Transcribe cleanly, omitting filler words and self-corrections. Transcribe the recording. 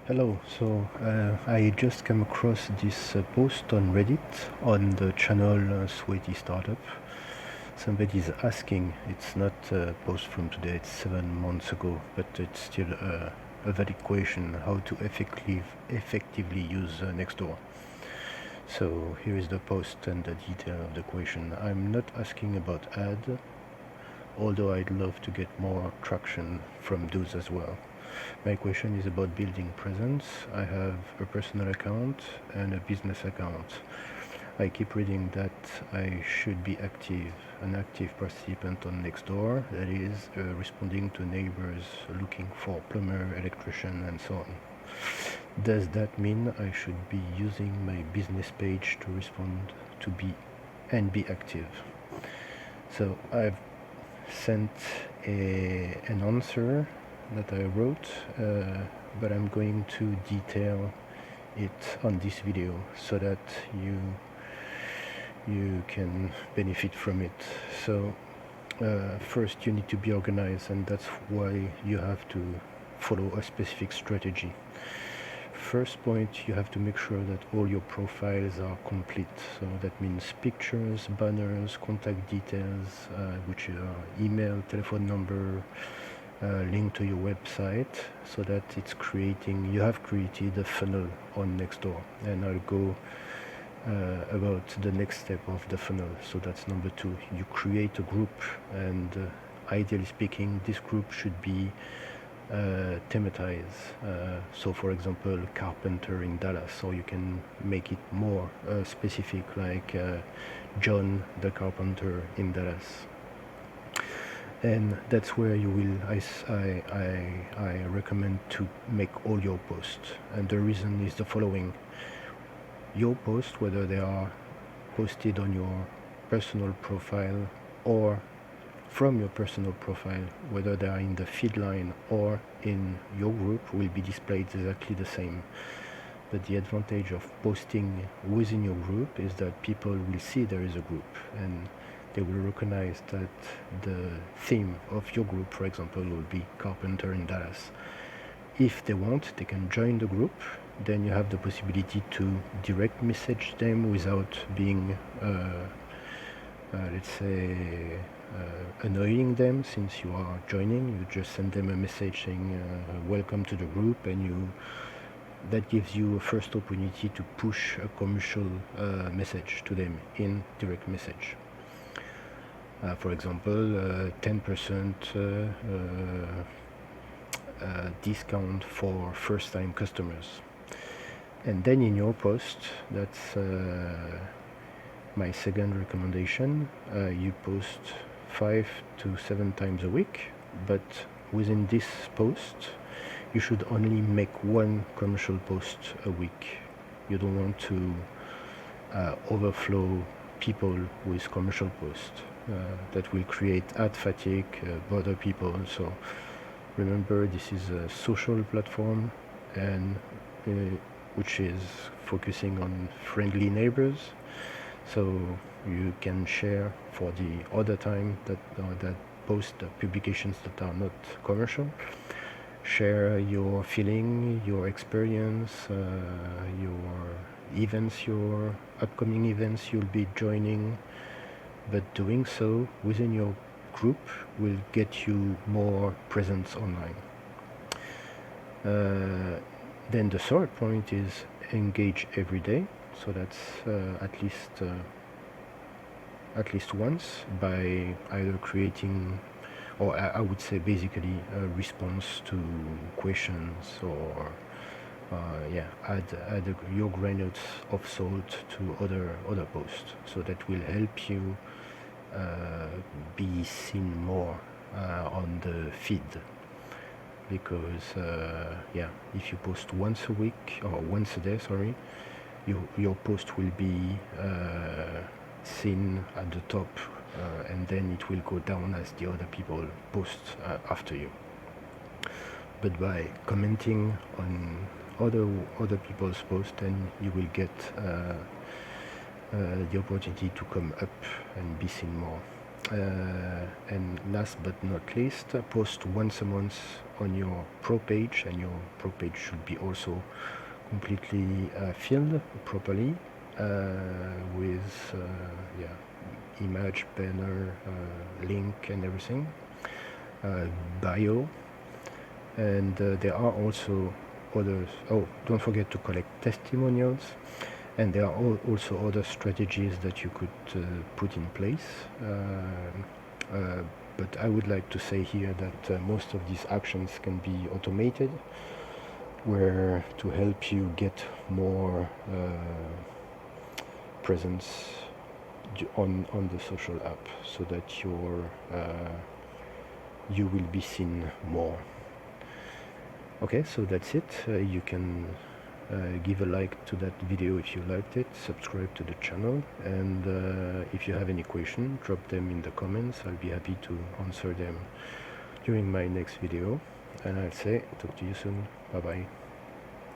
Hello, I just came across this post on Reddit on the channel Sweaty Startup. Somebody's asking, it's not a post from today, it's 7 months ago, but it's still a valid question, how to effectively use Nextdoor. So here is the post and the detail of the question. I'm not asking about ad, although I'd love to get more traction from those as well. My question is about building presence. I have a personal account and a business account. I keep reading that I should be an active participant on Nextdoor, that is, responding to neighbors looking for plumber, electrician, and so on. Does that mean I should be using my business page to respond to be active? So I've sent an answer that I wrote, but I'm going to detail it on this video so that you can benefit from it. So first you need to be organized, and that's why you have to follow a specific strategy. First point, you have to make sure that all your profiles are complete. So that means pictures, banners, contact details, which are email, telephone number, link to your website, so that you have created a funnel on Nextdoor. And I'll go about the next step of the funnel. So that's number 2. You create a group, and ideally speaking, this group should be thematized. So for example, Carpenter in Dallas, or you can make it more specific, like John the Carpenter in Dallas. And that's where you will, I recommend to make all your posts. And the reason is the following. Your posts, whether they are posted on your personal profile or from your personal profile, whether they are in the feed line or in your group, will be displayed exactly the same. But the advantage of posting within your group is that people will see there is a group, and they will recognize that the theme of your group, for example, will be Carpenter in Dallas. If they want, they can join the group. Then you have the possibility to direct message them without being, let's say, annoying them. Since you are joining, you just send them a message saying welcome to the group, and that gives you a first opportunity to push a commercial message to them in direct message. For example, 10% discount for first-time customers. And then in your post, that's my second recommendation, you post 5 to 7 times a week, but within this post you should only make one commercial post a week. You don't want to overflow people with commercial posts. That will create ad fatigue, bother people. So remember, this is a social platform, and which is focusing on friendly neighbors. So you can share for the other time that post publications that are not commercial. Share your feeling, your experience, your events, your upcoming events you'll be joining. But doing so within your group will get you more presence online. Then the third point is engage every day. So that's at least once, by either creating, or I would say basically a response to questions, or add your granules of salt to other posts. So that will help you be seen more on the feed. Because if you post once a week or once a day, your post will be seen at the top, and then it will go down as the other people post after you. But by commenting on other people's posts, then you will get the opportunity to come up and be seen more. And last but not least, post once a month on your pro page, and your pro page should be also completely filled properly with image, banner, link and everything, bio. And there are also others. Oh, don't forget to collect testimonials. And there are also other strategies that you could put in place. But I would like to say here that most of these actions can be automated, where to help you get more presence on the social app, so that you will be seen more. Okay, so that's it. You can give a like to that video if you liked it, subscribe to the channel, and if you have any question, drop them in the comments. I'll be happy to answer them during my next video, and I'll say talk to you soon. Bye bye.